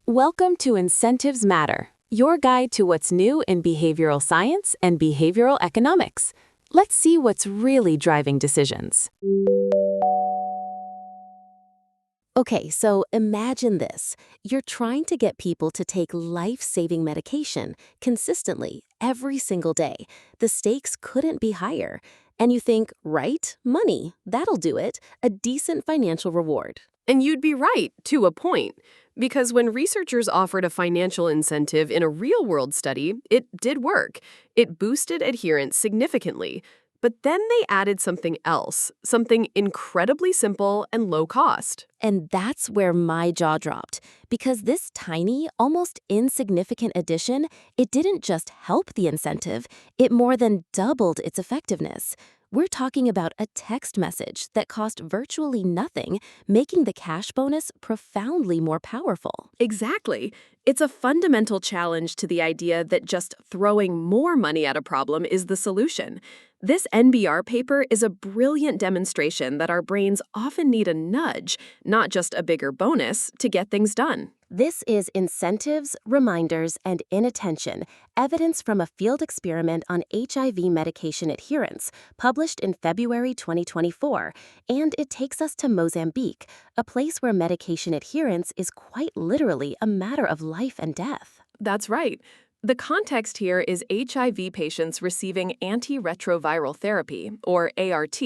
Welcome to Incentives Matter, your guide to what's new in behavioral science and behavioral economics. Let's see what's really driving decisions. Okay, so imagine this. You're trying to get people to take life-saving medication consistently every single day. The stakes couldn't be higher. And you think, right, money, that'll do it, a decent financial reward. And you'd be right, to a point. Because when researchers offered a financial incentive in a real-world study, it did work. It boosted adherence significantly. But then they added something else, something incredibly simple and low cost. And that's where my jaw dropped. Because this tiny, almost insignificant addition, it didn't just help the incentive, it more than doubled its effectiveness. We're talking about a text message that cost virtually nothing, making the cash bonus profoundly more powerful. Exactly. It's a fundamental challenge to the idea that just throwing more money at a problem is the solution. This NBR paper is a brilliant demonstration that our brains often need a nudge, not just a bigger bonus, to get things done. This is Incentives, Reminders, and Inattention, evidence from a field experiment on HIV medication adherence, published in February 2024, and it takes us to Mozambique, a place where medication adherence is quite literally a matter of life and death. That's right. The context here is HIV patients receiving antiretroviral therapy, or ART.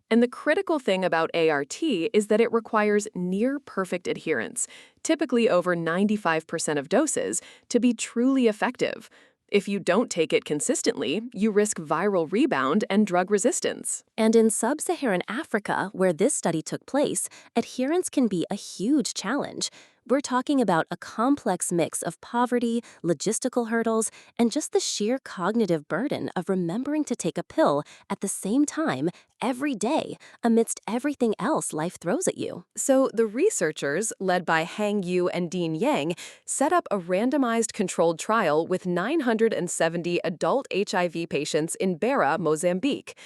And the critical thing about ART is that it requires near-perfect adherence, typically over 95% of doses, to be truly effective. If you don't take it consistently, you risk viral rebound and drug resistance. And in sub-Saharan Africa, where this study took place, adherence can be a huge challenge. We're talking about a complex mix of poverty, logistical hurdles, and just the sheer cognitive burden of remembering to take a pill at the same time every day amidst everything else life throws at you. So the researchers, led by Hang Yu and Dean Yang, set up a randomized controlled trial with 970 adult HIV patients in Beira, Mozambique.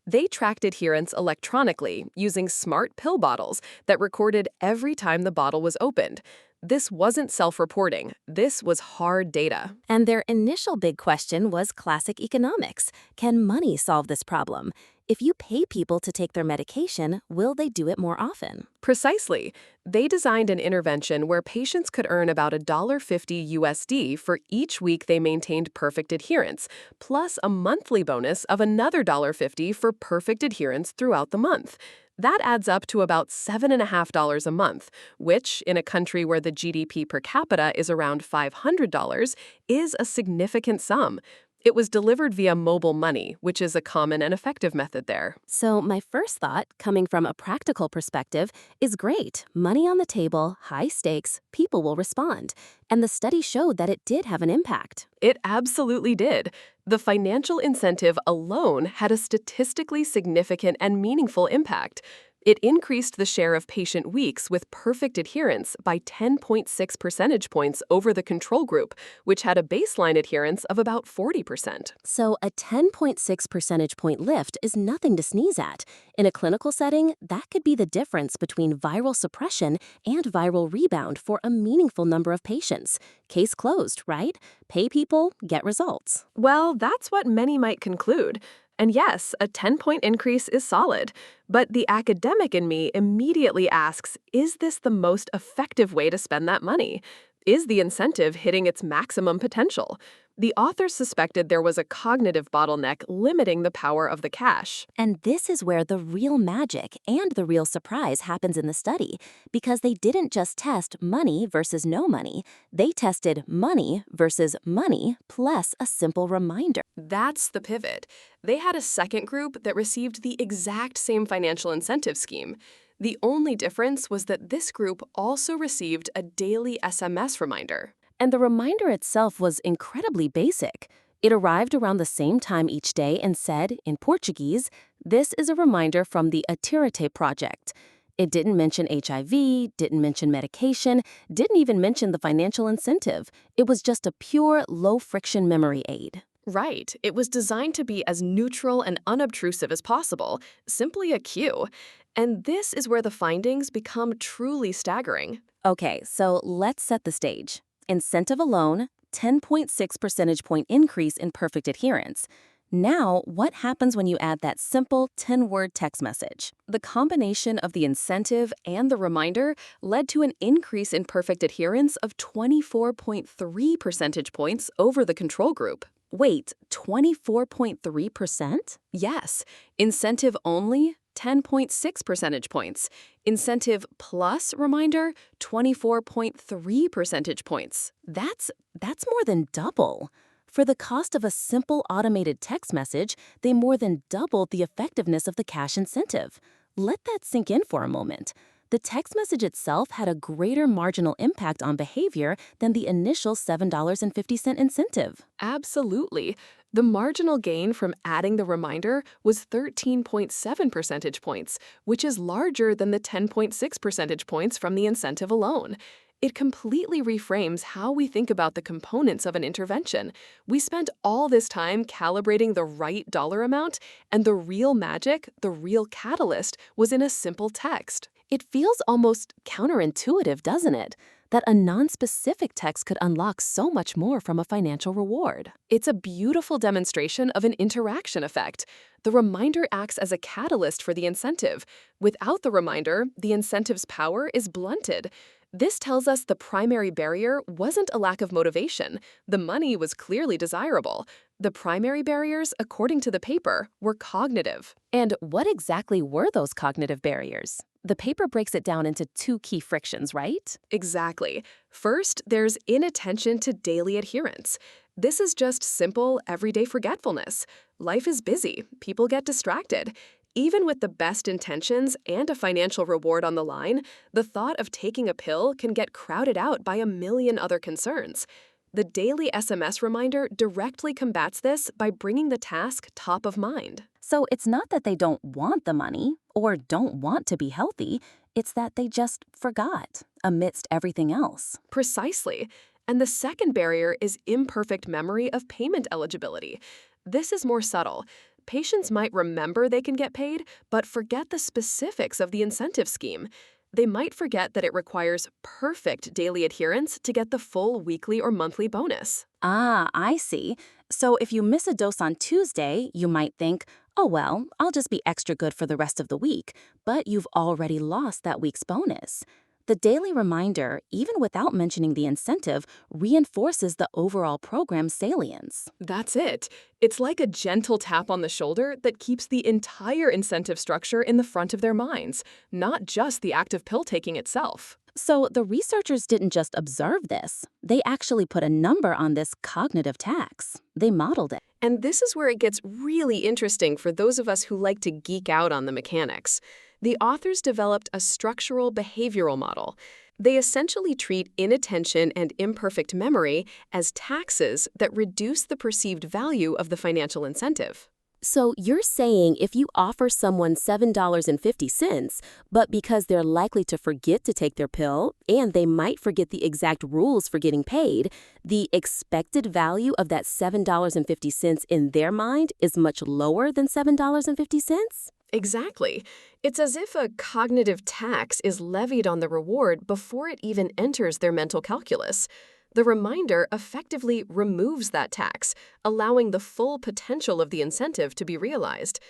They tracked adherence electronically using smart pill bottles that recorded every time the bottle was opened. This wasn't self-reporting. This was hard data. And their initial big question was classic economics. Can money solve this problem? If you pay people to take their medication, will they do it more often? Precisely. They designed an intervention where patients could earn about $1.50 USD for each week they maintained perfect adherence, plus a monthly bonus of another $1.50 for perfect adherence throughout the month. That adds up to about $7.50 a month, which, in a country where the GDP per capita is around $500, is a significant sum. It was delivered via mobile money, which is a common and effective method there. So my first thought, coming from a practical perspective, is great. Money on the table, high stakes, people will respond. And the study showed that it did have an impact. It absolutely did. The financial incentive alone had a statistically significant and meaningful impact. It increased the share of patient weeks with perfect adherence by 10.6 percentage points over the control group, which had a baseline adherence of about 40%. So a 10.6 percentage point lift is nothing to sneeze at. In a clinical setting, that could be the difference between viral suppression and viral rebound for a meaningful number of patients. Case closed, right? Pay people, get results. Well, that's what many might conclude. And yes, a 10-point increase is solid. But the academic in me immediately asks, is this the most effective way to spend that money? Is the incentive hitting its maximum potential? The authors suspected there was a cognitive bottleneck limiting the power of the cash. And this is where the real magic and the real surprise happens in the study, because they didn't just test money versus no money, they tested money versus money plus a simple reminder. That's the pivot. They had a second group that received the exact same financial incentive scheme. The only difference was that this group also received a daily SMS reminder. And the reminder itself was incredibly basic. It arrived around the same time each day and said, in Portuguese, "This is a reminder from the Adherence project." It didn't mention HIV, didn't mention medication, didn't even mention the financial incentive. It was just a pure, low-friction memory aid. Right, it was designed to be as neutral and unobtrusive as possible, simply a cue. And this is where the findings become truly staggering. Okay, so let's set the stage. Incentive alone, 10.6 percentage point increase in perfect adherence. Now, what happens when you add that simple 10-word text message? The combination of the incentive and the reminder led to an increase in perfect adherence of 24.3 percentage points over the control group. Wait, 24.3%? Yes, incentive only, 10.6 percentage points. Incentive plus reminder, 24.3 percentage points. That's more than double. For the cost of a simple automated text message, they more than doubled the effectiveness of the cash incentive. Let that sink in for a moment. The text message itself had a greater marginal impact on behavior than the initial $7.50 incentive. Absolutely. The marginal gain from adding the reminder was 13.7 percentage points, which is larger than the 10.6 percentage points from the incentive alone. It completely reframes how we think about the components of an intervention. We spent all this time calibrating the right dollar amount, and the real magic, the real catalyst, was in a simple text. It feels almost counterintuitive, doesn't it? That a non-specific text could unlock so much more from a financial reward. It's a beautiful demonstration of an interaction effect. The reminder acts as a catalyst for the incentive. Without the reminder, the incentive's power is blunted. This tells us the primary barrier wasn't a lack of motivation. The money was clearly desirable. The primary barriers, according to the paper, were cognitive. And what exactly were those cognitive barriers? The paper breaks it down into two key frictions, right? Exactly. First, there's inattention to daily adherence. This is just simple, everyday forgetfulness. Life is busy. People get distracted. Even with the best intentions and a financial reward on the line, the thought of taking a pill can get crowded out by a million other concerns. The daily SMS reminder directly combats this by bringing the task top of mind. So it's not that they don't want the money or don't want to be healthy, it's that they just forgot amidst everything else. Precisely. And the second barrier is imperfect memory of payment eligibility. This is more subtle. Patients might remember they can get paid, but forget the specifics of the incentive scheme. They might forget that it requires perfect daily adherence to get the full weekly or monthly bonus. Ah, I see. So if you miss a dose on Tuesday, you might think, oh well, I'll just be extra good for the rest of the week, but you've already lost that week's bonus. The daily reminder, even without mentioning the incentive, reinforces the overall program's salience. That's it. It's like a gentle tap on the shoulder that keeps the entire incentive structure in the front of their minds, not just the act of pill taking itself. So the researchers didn't just observe this. They actually put a number on this cognitive tax. They modeled it. And this is where it gets really interesting for those of us who like to geek out on the mechanics. The authors developed a structural behavioral model. They essentially treat inattention and imperfect memory as taxes that reduce the perceived value of the financial incentive. So you're saying if you offer someone $7.50, but because they're likely to forget to take their pill, and they might forget the exact rules for getting paid, the expected value of that $7.50 in their mind is much lower than $7.50? Exactly. It's as if a cognitive tax is levied on the reward before it even enters their mental calculus. The reminder effectively removes that tax, allowing the full potential of the incentive to be realized.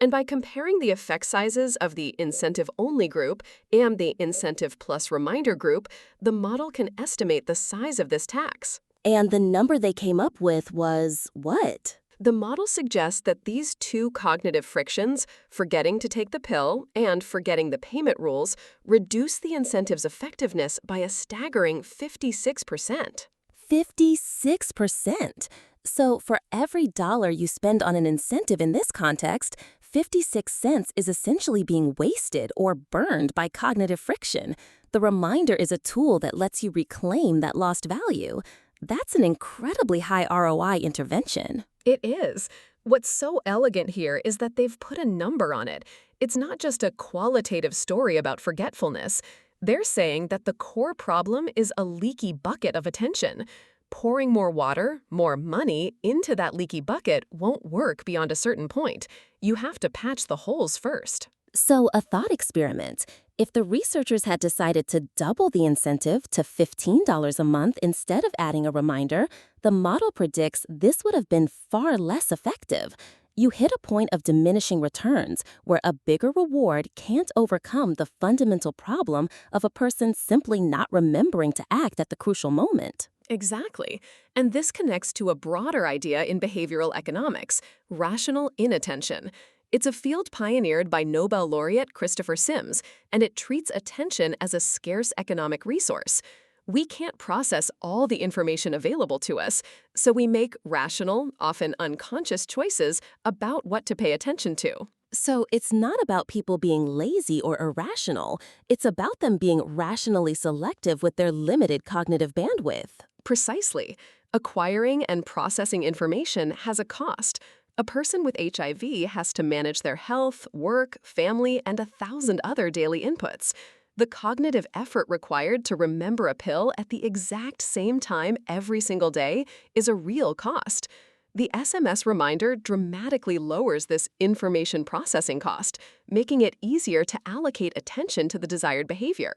And by comparing the effect sizes of the incentive-only group and the incentive plus reminder group, the model can estimate the size of this tax. And the number they came up with was what? The model suggests that these two cognitive frictions, forgetting to take the pill and forgetting the payment rules, reduce the incentive's effectiveness by a staggering 56%. 56%. So for every dollar you spend on an incentive in this context, 56 cents is essentially being wasted or burned by cognitive friction. The reminder is a tool that lets you reclaim that lost value. That's an incredibly high ROI intervention. It is. What's so elegant here is that they've put a number on it. It's not just a qualitative story about forgetfulness. They're saying that the core problem is a leaky bucket of attention. Pouring more water, more money, into that leaky bucket won't work beyond a certain point. You have to patch the holes first. So, a thought experiment. If the researchers had decided to double the incentive to $15 a month instead of adding a reminder, the model predicts this would have been far less effective. You hit a point of diminishing returns where a bigger reward can't overcome the fundamental problem of a person simply not remembering to act at the crucial moment. Exactly. And this connects to a broader idea in behavioral economics, rational inattention. It's a field pioneered by Nobel laureate Christopher Sims, and it treats attention as a scarce economic resource. We can't process all the information available to us, so we make rational, often unconscious choices about what to pay attention to. So it's not about people being lazy or irrational. It's about them being rationally selective with their limited cognitive bandwidth. Precisely. Acquiring and processing information has a cost. A person with HIV has to manage their health, work, family, and 1,000 other daily inputs. The cognitive effort required to remember a pill at the exact same time every single day is a real cost. The SMS reminder dramatically lowers this information processing cost, making it easier to allocate attention to the desired behavior.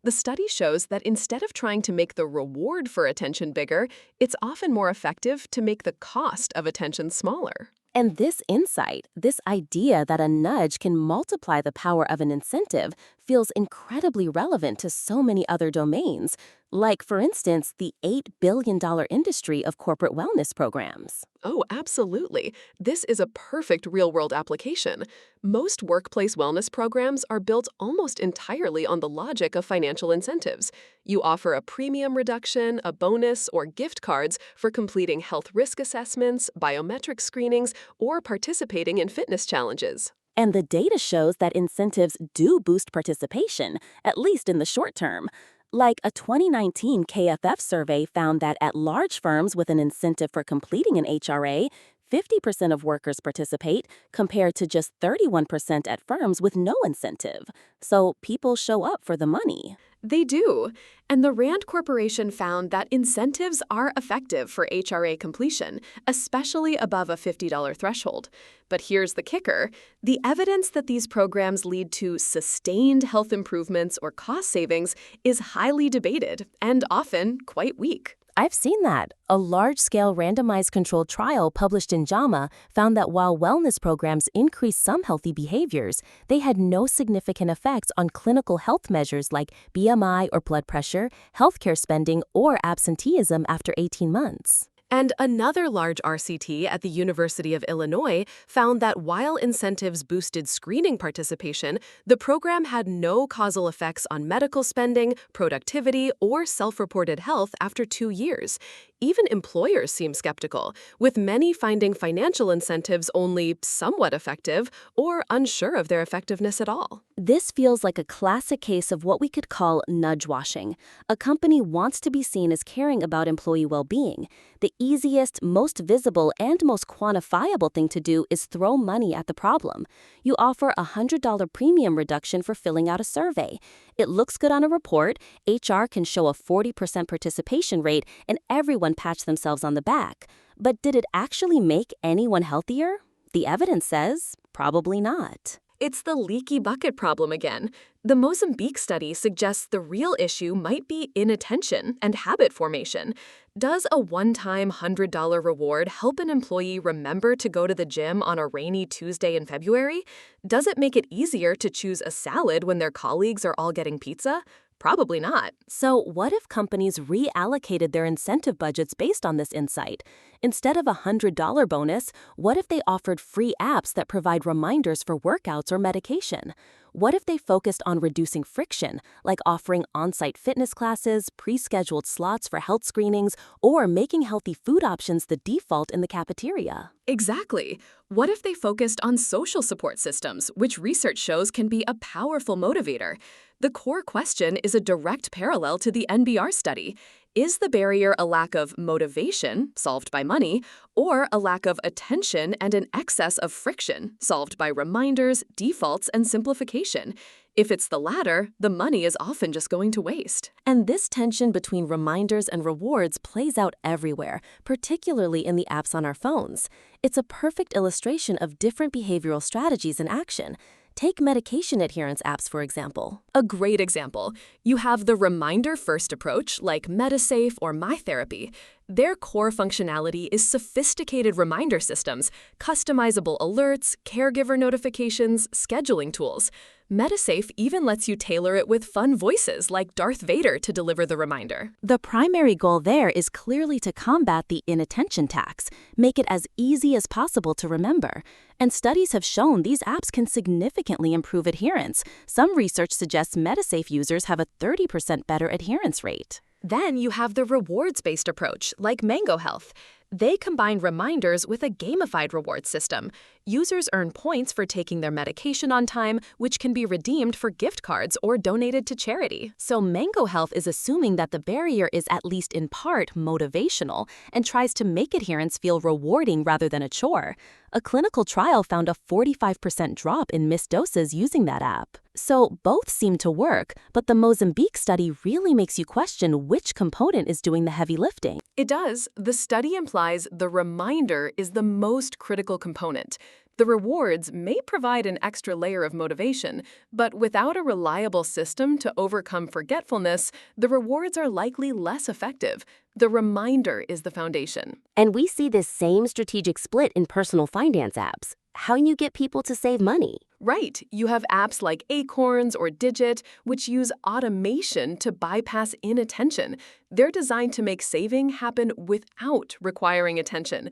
The study shows that instead of trying to make the reward for attention bigger, it's often more effective to make the cost of attention smaller. And this insight, this idea that a nudge can multiply the power of an incentive, feels incredibly relevant to so many other domains, like, for instance, the $8 billion industry of corporate wellness programs. Oh, absolutely. This is a perfect real-world application. Most workplace wellness programs are built almost entirely on the logic of financial incentives. You offer a premium reduction, a bonus, or gift cards for completing health risk assessments, biometric screenings, or participating in fitness challenges. And the data shows that incentives do boost participation, at least in the short term. Like a 2019 KFF survey found that at large firms with an incentive for completing an HRA, 50% of workers participate, compared to just 31% at firms with no incentive. So people show up for the money. They do. And the Rand Corporation found that incentives are effective for HRA completion, especially above a $50 threshold. But here's the kicker. The evidence that these programs lead to sustained health improvements or cost savings is highly debated and often quite weak. I've seen that. A large-scale randomized controlled trial published in JAMA found that while wellness programs increased some healthy behaviors, they had no significant effects on clinical health measures like BMI or blood pressure, healthcare spending, or absenteeism after 18 months. And another large RCT at the University of Illinois found that while incentives boosted screening participation, the program had no causal effects on medical spending, productivity, or self-reported health after 2 years. Even employers seem skeptical, with many finding financial incentives only somewhat effective or unsure of their effectiveness at all. This feels like a classic case of what we could call nudge washing. A company wants to be seen as caring about employee well-being. The easiest, most visible, and most quantifiable thing to do is throw money at the problem. You offer a $100 premium reduction for filling out a survey. It looks good on a report, HR can show a 40% participation rate, and everyone pats themselves on the back. But did it actually make anyone healthier? The evidence says probably not. It's the leaky bucket problem again. The Mozambique study suggests the real issue might be inattention and habit formation. Does a one-time $100 reward help an employee remember to go to the gym on a rainy Tuesday in February? Does it make it easier to choose a salad when their colleagues are all getting pizza? Probably not. So what if companies reallocated their incentive budgets based on this insight? Instead of a $100 bonus, what if they offered free apps that provide reminders for workouts or medication? What if they focused on reducing friction, like offering on-site fitness classes, pre-scheduled slots for health screenings, or making healthy food options the default in the cafeteria? Exactly. What if they focused on social support systems, which research shows can be a powerful motivator? The core question is a direct parallel to the NBR study. Is the barrier a lack of motivation, solved by money, or a lack of attention and an excess of friction, solved by reminders, defaults, and simplification? If it's the latter, the money is often just going to waste. And this tension between reminders and rewards plays out everywhere, particularly in the apps on our phones. It's a perfect illustration of different behavioral strategies in action. Take medication adherence apps, for example. A great example. You have the reminder-first approach, like MediSafe or MyTherapy. Their core functionality is sophisticated reminder systems, customizable alerts, caregiver notifications, scheduling tools. MediSafe even lets you tailor it with fun voices like Darth Vader to deliver the reminder. The primary goal there is clearly to combat the inattention tax, make it as easy as possible to remember. And studies have shown these apps can significantly improve adherence. Some research suggests MediSafe users have a 30% better adherence rate. Then you have the rewards-based approach, like Mango Health. They combine reminders with a gamified reward system. Users earn points for taking their medication on time, which can be redeemed for gift cards or donated to charity. So Mango Health is assuming that the barrier is at least in part motivational and tries to make adherence feel rewarding rather than a chore. A clinical trial found a 45% drop in missed doses using that app. So both seem to work, but the Mozambique study really makes you question which component is doing the heavy lifting. It does. The study implies the reminder is the most critical component. The rewards may provide an extra layer of motivation, but without a reliable system to overcome forgetfulness, the rewards are likely less effective. The reminder is the foundation. And we see this same strategic split in personal finance apps. How you get people to save money. Right. You have apps like Acorns or Digit, which use automation to bypass inattention. They're designed to make saving happen without requiring attention.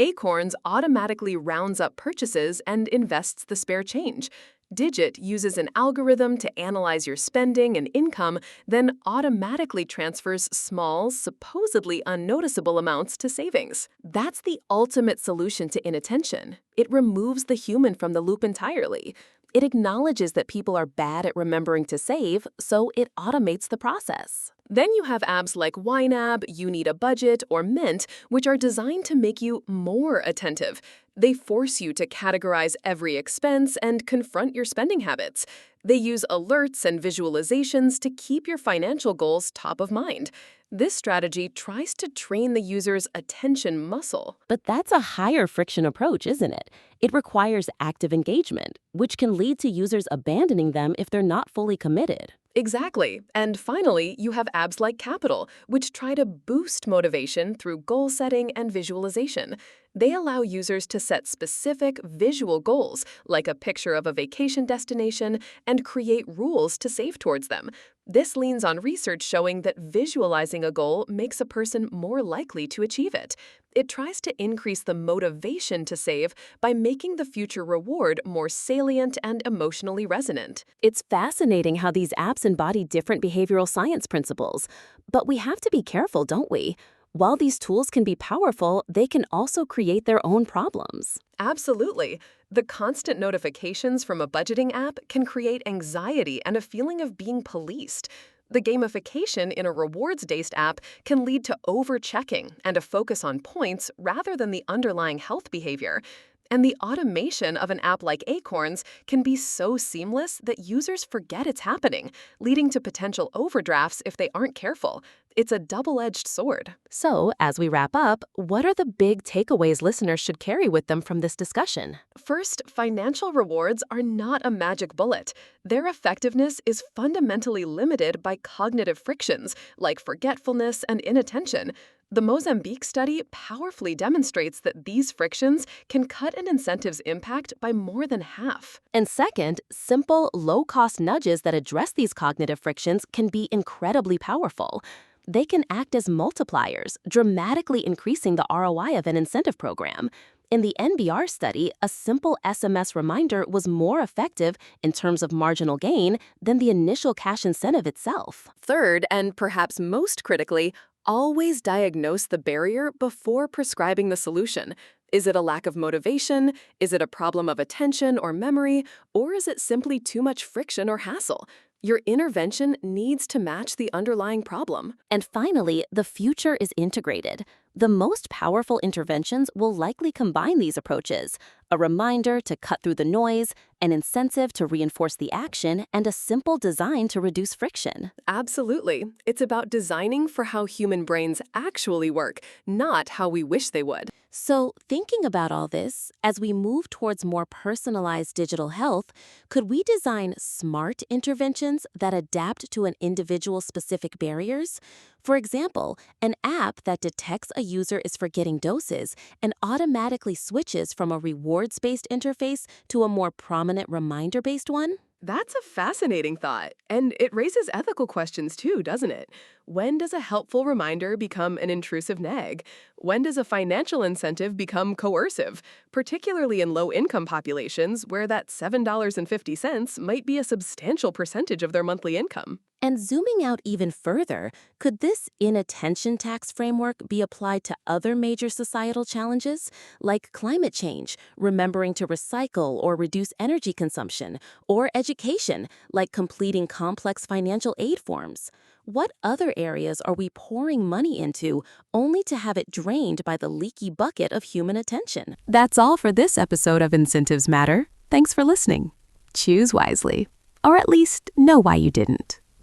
Acorns automatically rounds up purchases and invests the spare change. Digit uses an algorithm to analyze your spending and income, then automatically transfers small, supposedly unnoticeable amounts to savings. That's the ultimate solution to inattention. It removes the human from the loop entirely. It acknowledges that people are bad at remembering to save, so it automates the process. Then you have apps like YNAB, You Need a Budget, or Mint, which are designed to make you more attentive. They force you to categorize every expense and confront your spending habits. They use alerts and visualizations to keep your financial goals top of mind. This strategy tries to train the user's attention muscle. But that's a higher friction approach, isn't it? It requires active engagement, which can lead to users abandoning them if they're not fully committed. Exactly. And finally, you have apps like Capital, which try to boost motivation through goal setting and visualization. They allow users to set specific visual goals, like a picture of a vacation destination, and create rules to save towards them. This leans on research showing that visualizing a goal makes a person more likely to achieve it. It tries to increase the motivation to save by making the future reward more salient and emotionally resonant. It's fascinating how these apps embody different behavioral science principles. But we have to be careful, don't we? While these tools can be powerful, they can also create their own problems. Absolutely. The constant notifications from a budgeting app can create anxiety and a feeling of being policed. The gamification in a rewards-based app can lead to over-checking and a focus on points rather than the underlying health behavior. And the automation of an app like Acorns can be so seamless that users forget it's happening, leading to potential overdrafts if they aren't careful. It's a double-edged sword. So, as we wrap up, what are the big takeaways listeners should carry with them from this discussion? First, financial rewards are not a magic bullet. Their effectiveness is fundamentally limited by cognitive frictions like forgetfulness and inattention. The Mozambique study powerfully demonstrates that these frictions can cut an incentive's impact by more than half. And second, simple, low-cost nudges that address these cognitive frictions can be incredibly powerful. They can act as multipliers, dramatically increasing the ROI of an incentive program. In the NBR study, a simple SMS reminder was more effective in terms of marginal gain than the initial cash incentive itself. Third, and perhaps most critically, always diagnose the barrier before prescribing the solution. Is it a lack of motivation? Is it a problem of attention or memory? Or is it simply too much friction or hassle? Your intervention needs to match the underlying problem. And finally, the future is integrated. The most powerful interventions will likely combine these approaches: a reminder to cut through the noise, an incentive to reinforce the action, and a simple design to reduce friction. Absolutely. It's about designing for how human brains actually work, not how we wish they would. So, thinking about all this, as we move towards more personalized digital health, could we design smart interventions that adapt to an individual's specific barriers? For example, an app that detects a user is forgetting doses and automatically switches from a rewards-based interface to a more prominent reminder-based one? That's a fascinating thought, and it raises ethical questions too, doesn't it? When does a helpful reminder become an intrusive nag? When does a financial incentive become coercive, particularly in low-income populations where that $7.50 might be a substantial percentage of their monthly income? And zooming out even further, could this inattention tax framework be applied to other major societal challenges, like climate change, remembering to recycle or reduce energy consumption, or education, like completing complex financial aid forms? What other areas are we pouring money into only to have it drained by the leaky bucket of human attention? That's all for this episode of Incentives Matter. Thanks for listening. Choose wisely, or at least know why you didn't.